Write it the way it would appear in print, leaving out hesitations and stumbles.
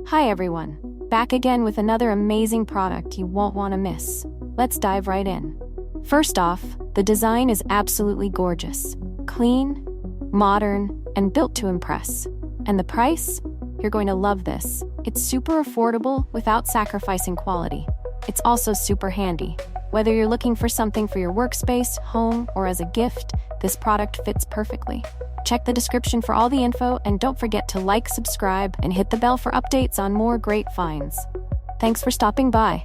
Hi everyone, back again with another amazing product you won't want to miss. Let's dive right in. First off, the design is absolutely gorgeous. Clean, modern, and built to impress. And the price? You're going to love this. It's super affordable without sacrificing quality. It's also super handy. Whether you're looking for something for your workspace, home, or as a gift, this product fits perfectly. Check the description for all the info, and don't forget to like, subscribe, and hit the bell for updates on more great finds. Thanks for stopping by.